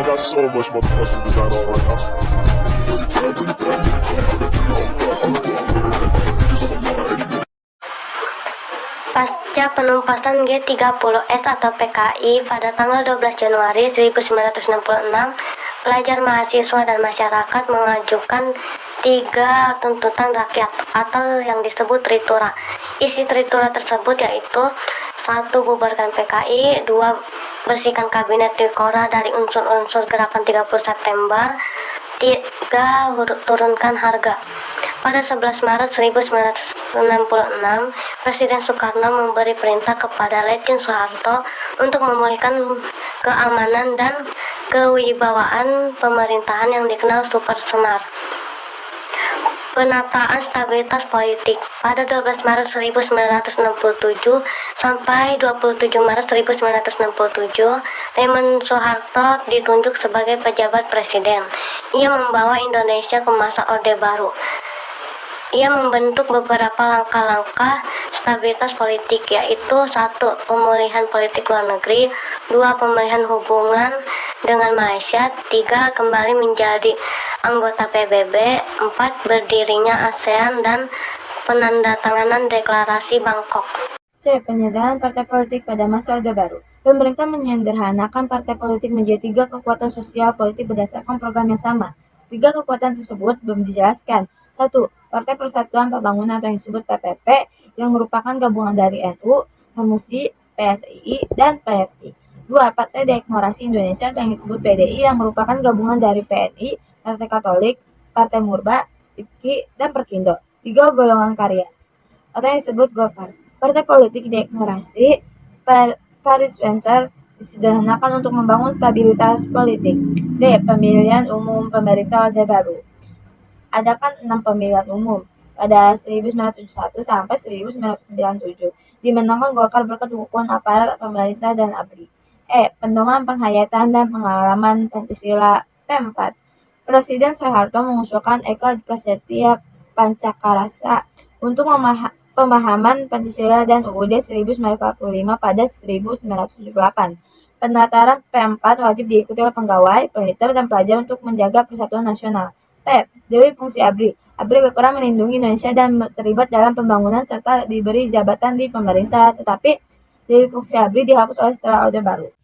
I got so much motherfucking design on right now. Pasca penumpasan G30S atau PKI pada tanggal 12 Januari 1966, pelajar, mahasiswa, dan masyarakat mengajukan 3 tuntutan rakyat atau yang disebut tritura. Isi tritura tersebut yaitu: 1. Bubarkan PKI, 2. Bersihkan kabinet Dikora dari unsur-unsur gerakan 30 September, 3. Turunkan harga. Pada 11 Maret 1966, Presiden Soekarno memberi perintah kepada Letjen Soeharto untuk memulihkan keamanan dan kewibawaan pemerintahan yang dikenal super semar. Penataan stabilitas politik. Pada 12 Maret 1967 sampai 27 Maret 1967, Raymond Soeharto ditunjuk sebagai pejabat presiden. Ia membawa Indonesia ke masa Orde Baru. Ia membentuk beberapa langkah-langkah stabilitas politik, yaitu: 1. Pemulihan politik luar negeri, 2. Pemulihan hubungan dengan Malaysia, 3. Kembali menjadi anggota PBB, 4. Berdirinya ASEAN, dan penandatanganan deklarasi Bangkok. C. Penyederhanaan partai politik pada masa Orde Baru. Pemerintah menyederhanakan partai politik menjadi 3 kekuatan sosial politik berdasarkan program yang sama. 3 kekuatan tersebut belum dijelaskan. 1. Partai Persatuan Pembangunan atau yang disebut PPP, yang merupakan gabungan dari NU, HMUSI, PSII, dan PFI. 2. Partai Demokrasi Indonesia atau yang disebut PDI, yang merupakan gabungan dari PNI, Partai Katolik, Partai Murba, IPKI, dan Perkindo. 3. Golongan karya atau yang disebut Golkar. Partai politik demokrasi Paris Venture disederhanakan untuk membangun stabilitas politik. D. Pemilihan umum pemerintah Orde Baru. Adakan 6 pemilihan umum pada 1971 sampai 1997. Dimenangkan Golkar berkat dukungan aparat pemerintah dan ABRI. E. Pedoman penghayatan dan pengalaman Pancasila P4. Presiden Soeharto mengusulkan Eka Prasetya Pancakarasa untuk pemahaman Pancasila dan UUD 1945 pada 1978. Penataran P4 wajib diikuti oleh pegawai, peneliti, dan pelajar untuk menjaga persatuan nasional. P. Dewi fungsi ABRI. ABRI berperan melindungi Indonesia dan terlibat dalam pembangunan serta diberi jabatan di pemerintah, tetapi Dewi fungsi ABRI dihapus oleh setelah Orde Baru.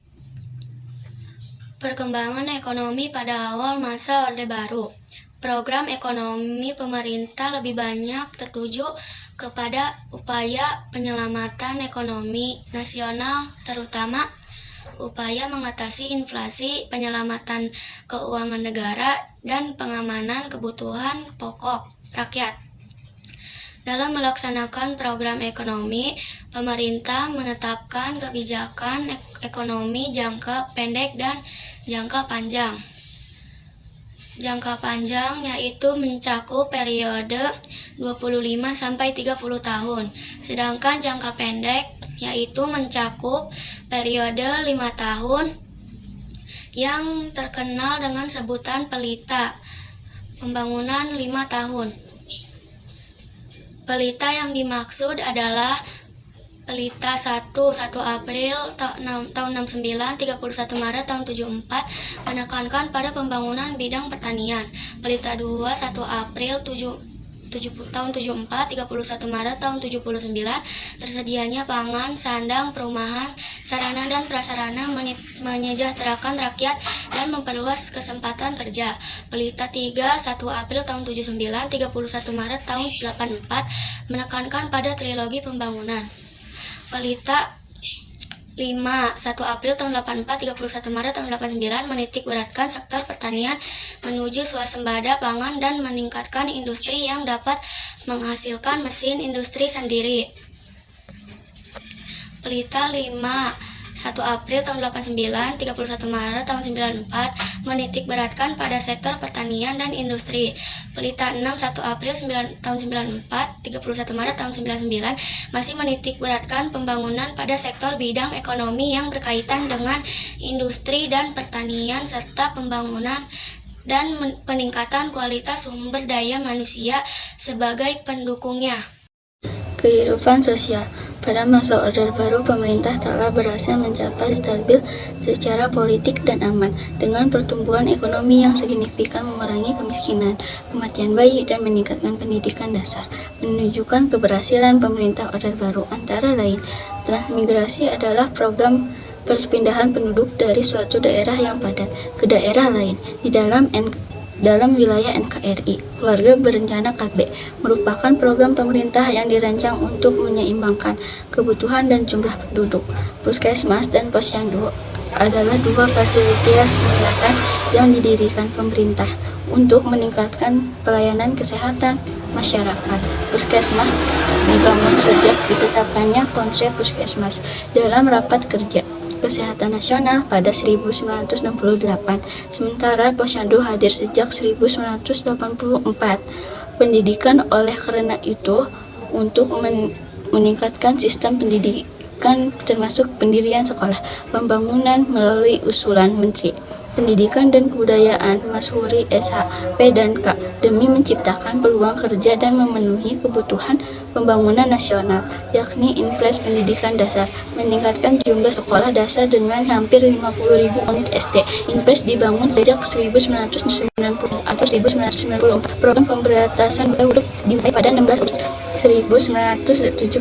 Perkembangan ekonomi pada awal masa Orde Baru. Program ekonomi pemerintah lebih banyak tertuju kepada upaya penyelamatan ekonomi nasional, terutama upaya mengatasi inflasi, penyelamatan keuangan negara, dan pengamanan kebutuhan pokok rakyat. Dalam melaksanakan program ekonomi, pemerintah menetapkan kebijakan ekonomi jangka pendek dan jangka panjang. Jangka panjang yaitu mencakup periode 25 sampai 30 tahun, sedangkan jangka pendek yaitu mencakup periode 5 tahun yang terkenal dengan sebutan pelita pembangunan 5 tahun. Pelita yang dimaksud adalah pelita 1 April tahun 69, 31 Maret tahun 74 menekankan pada pembangunan bidang pertanian. Pelita 2 1 April tahun 74, 31 Maret tahun 79 tersedianya pangan, sandang, perumahan, sarana dan prasarana, menyejahterakan rakyat dan memperluas kesempatan kerja. Pelita 3 1 April tahun 79, 31 Maret tahun 84 menekankan pada trilogi pembangunan. Pelita 5 1 April tahun 84, 31 Maret tahun 89 menitik beratkan sektor pertanian menuju swasembada pangan dan meningkatkan industri yang dapat menghasilkan mesin industri sendiri. Pelita 5 1 April tahun 89, 31 Maret tahun 94 menitik beratkan pada sektor pertanian dan industri. Pelita 6 1 April tahun 94, 31 Maret tahun 99 masih menitik beratkan pembangunan pada sektor bidang ekonomi yang berkaitan dengan industri dan pertanian serta pembangunan dan peningkatan kualitas sumber daya manusia sebagai pendukungnya. kehidupan sosial. Pada masa Orde Baru, pemerintah telah berhasil mencapai stabil secara politik dan aman, dengan pertumbuhan ekonomi yang signifikan, mengurangi kemiskinan, kematian bayi, dan meningkatkan pendidikan dasar. Menunjukkan keberhasilan pemerintah Orde Baru antara lain, transmigrasi adalah program perpindahan penduduk dari suatu daerah yang padat ke daerah lain di dalam wilayah NKRI. Keluarga Berencana KB merupakan program pemerintah yang dirancang untuk menyeimbangkan kebutuhan dan jumlah penduduk. Puskesmas dan Posyandu adalah dua fasilitas kesehatan yang didirikan pemerintah untuk meningkatkan pelayanan kesehatan masyarakat. Puskesmas dibangun sejak ditetapkannya konsep puskesmas dalam rapat kerja Kesehatan Nasional pada 1968, sementara Posyandu hadir sejak 1984. Pendidikan oleh karena itu, untuk meningkatkan sistem pendidikan termasuk pendirian sekolah, pembangunan melalui usulan Menteri Pendidikan dan Kebudayaan Masyuri SH, P dan K demi menciptakan peluang kerja dan memenuhi kebutuhan pembangunan nasional, yakni Impres Pendidikan Dasar, meningkatkan jumlah sekolah dasar dengan hampir 50.000 unit SD. Impres dibangun sejak 1990 atau 1994. Program pemberantasan huruf dimulai pada 16 Agustus 1978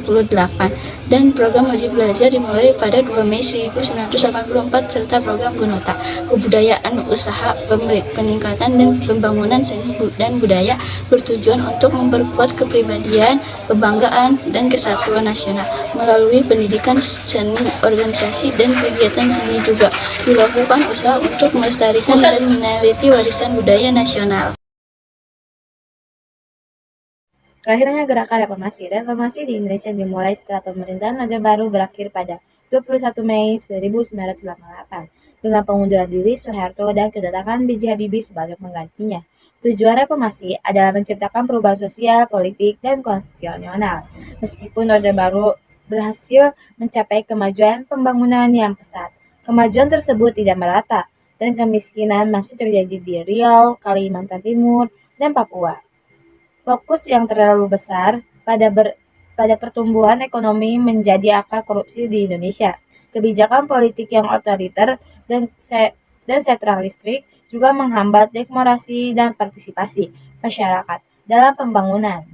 dan program wajib belajar dimulai pada 2 Mei 1984 serta program Gunota, kebudayaan usaha peningkatan dan pembangunan seni dan budaya bertujuan untuk memperkuat kepribadian, kebanggaan, dan kesatuan nasional. Melalui pendidikan seni, organisasi, dan kegiatan seni juga dilakukan usaha untuk melestarikan dan meneliti warisan budaya nasional. Terakhirnya gerakan reformasi. Reformasi di Indonesia dimulai setelah pemerintahan Orde Baru berakhir pada 21 Mei 1998 dengan pengunduran diri Soeharto dan kedatangan B.J. Habibie sebagai penggantinya. Tujuan reformasi adalah menciptakan perubahan sosial, politik, dan konstitusional. Meskipun Orde Baru berhasil mencapai kemajuan pembangunan yang pesat, kemajuan tersebut tidak merata dan kemiskinan masih terjadi di Riau, Kalimantan Timur, dan Papua. Fokus yang terlalu besar pada pertumbuhan ekonomi menjadi akar korupsi di Indonesia. Kebijakan politik yang otoriter dan sentralistik juga menghambat demokrasi dan partisipasi masyarakat dalam pembangunan.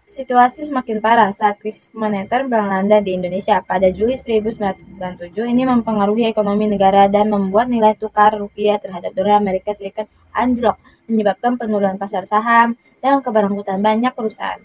Situasi semakin parah saat krisis moneter melanda di Indonesia pada Juli 1997. Ini mempengaruhi ekonomi negara dan membuat nilai tukar rupiah terhadap dolar Amerika Serikat anjlok, menyebabkan penurunan pasar saham dan keberangkutan banyak perusahaan.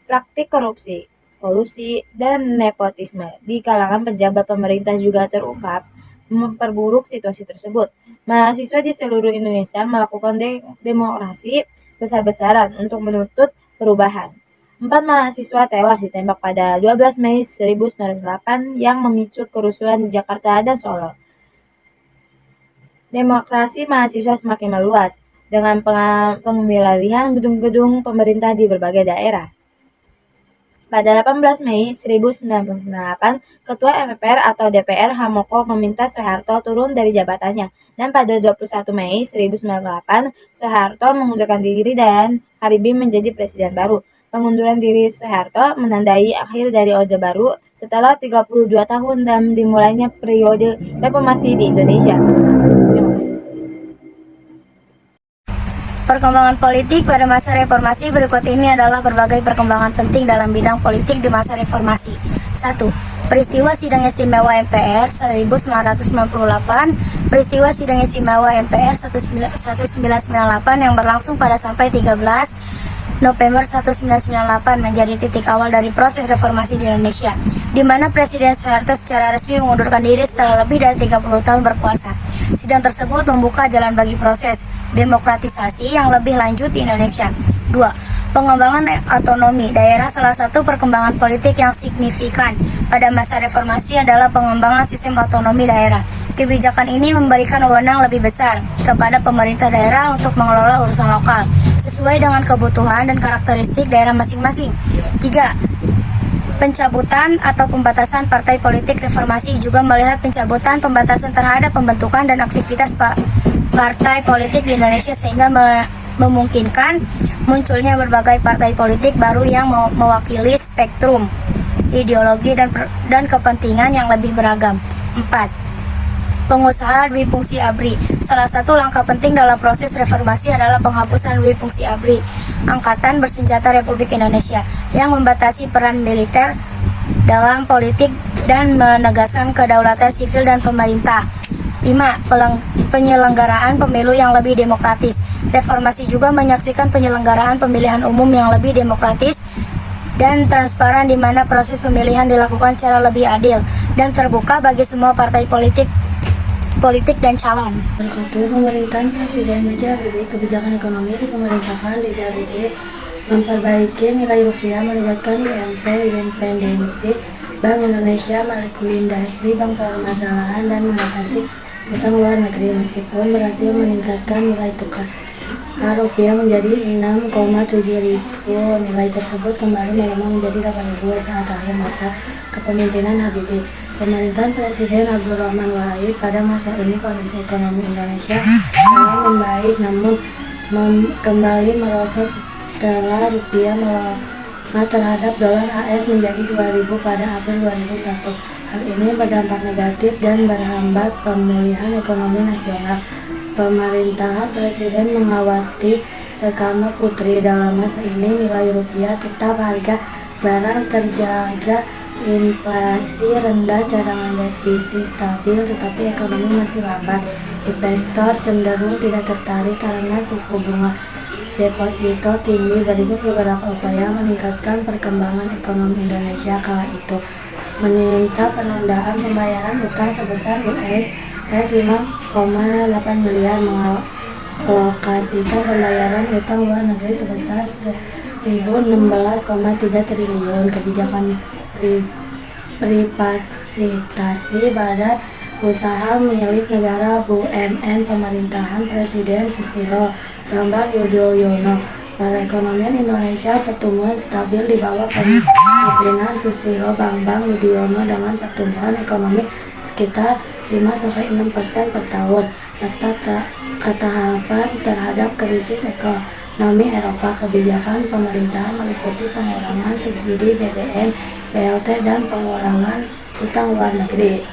Praktik korupsi, kolusi, dan nepotisme di kalangan pejabat pemerintah juga terungkap, memperburuk situasi tersebut. Mahasiswa di seluruh Indonesia melakukan demonstrasi besar-besaran untuk menuntut perubahan. 4 mahasiswa tewas ditembak pada 12 Mei 1998 yang memicu kerusuhan di Jakarta dan Solo. Demokrasi mahasiswa semakin meluas dengan pengambilan gedung-gedung pemerintah di berbagai daerah. Pada 18 Mei 1998, Ketua MPR atau DPR Hamoko meminta Soeharto turun dari jabatannya, dan pada 21 Mei 1998, Soeharto mengundurkan diri dan Habibie menjadi presiden baru. Pengunduran diri Soeharto menandai akhir dari Orde Baru setelah 32 tahun dan dimulainya periode reformasi di Indonesia. Terima kasih. Perkembangan politik pada masa reformasi berikut ini adalah berbagai perkembangan penting dalam bidang politik di masa reformasi. 1. Peristiwa Sidang Istimewa MPR 1998, peristiwa Sidang Istimewa MPR 1998 yang berlangsung pada sampai 13 November 1998 menjadi titik awal dari proses reformasi di Indonesia, di mana Presiden Soeharto secara resmi mengundurkan diri setelah lebih dari 30 tahun berkuasa. Sidang tersebut membuka jalan bagi proses demokratisasi yang lebih lanjut di Indonesia. 2. Pengembangan otonomi daerah. Salah satu perkembangan politik yang signifikan pada masa reformasi adalah pengembangan sistem otonomi daerah. Kebijakan ini memberikan wewenang lebih besar kepada pemerintah daerah untuk mengelola urusan lokal sesuai dengan kebutuhan dan karakteristik daerah masing-masing. 3. Pencabutan atau pembatasan partai politik. Reformasi juga melihat pencabutan pembatasan terhadap pembentukan dan aktivitas partai politik di Indonesia sehingga memungkinkan munculnya berbagai partai politik baru yang mewakili spektrum ideologi dan kepentingan yang lebih beragam. 4. Pengusaha dwifungsi ABRI. Salah satu langkah penting dalam proses reformasi adalah penghapusan dwifungsi ABRI, Angkatan Bersenjata Republik Indonesia, yang membatasi peran militer dalam politik dan menegaskan kedaulatan sivil dan pemerintah. 5. Penyelenggaraan pemilu yang lebih demokratis. Reformasi juga menyaksikan penyelenggaraan pemilihan umum yang lebih demokratis dan transparan, di mana proses pemilihan dilakukan secara lebih adil dan terbuka bagi semua partai politik dan calon. Pemerintahan Presiden B.J. Habibie, kebijakan ekonomi di pemerintahan B.J. Habibie memperbaiki nilai rupiah, melibatkan IMF, independensi Bank Indonesia, melikuidasi bank permasalahan, dan mengatasi utang luar negeri. Meskipun berhasil meningkatkan nilai tukar rupiah menjadi 6,7 ribu, nilai tersebut kembali melemah menjadi 8.000 saat akhir masa kepemimpinan Habibie. Pemerintahan Presiden Abdurrahman Wahid, pada masa ini kondisi ekonomi Indonesia telah membaik, namun kembali merosot setelah rupiah melemah terhadap dolar AS menjadi 2.000 pada April 2001. Hal ini berdampak negatif dan berhambat pemulihan ekonomi nasional. Pemerintahan Presiden Megawati Soekarno Putri, dalam masa ini nilai rupiah tetap, harga barang terjaga, inflasi rendah, cadangan devisa stabil, tetapi ekonomi masih lambat. Investor cenderung tidak tertarik karena suku bunga deposito tinggi. Berikut beberapa upaya meningkatkan perkembangan ekonomi Indonesia kala itu. Meminta penundaan pembayaran utang sebesar US 5,8 miliar, mengalokasikan pembayaran utang luar negeri sebesar 1.016,3 triliun, kebijakan privatisasi badan usaha milik negara BUMN pemerintahan Presiden Susilo Bambang Yudhoyono. Perekonomian Indonesia pertumbuhan stabil di bawah kepemimpinan Susilo Bambang Yudhoyono dengan pertumbuhan ekonomi sekitar 5-6% per tahun, serta ketahapan terhadap krisis ekonomi Eropa. Kebijakan pemerintahan meliputi pengurangan subsidi BBM, BLT, dan pengurangan utang luar negeri.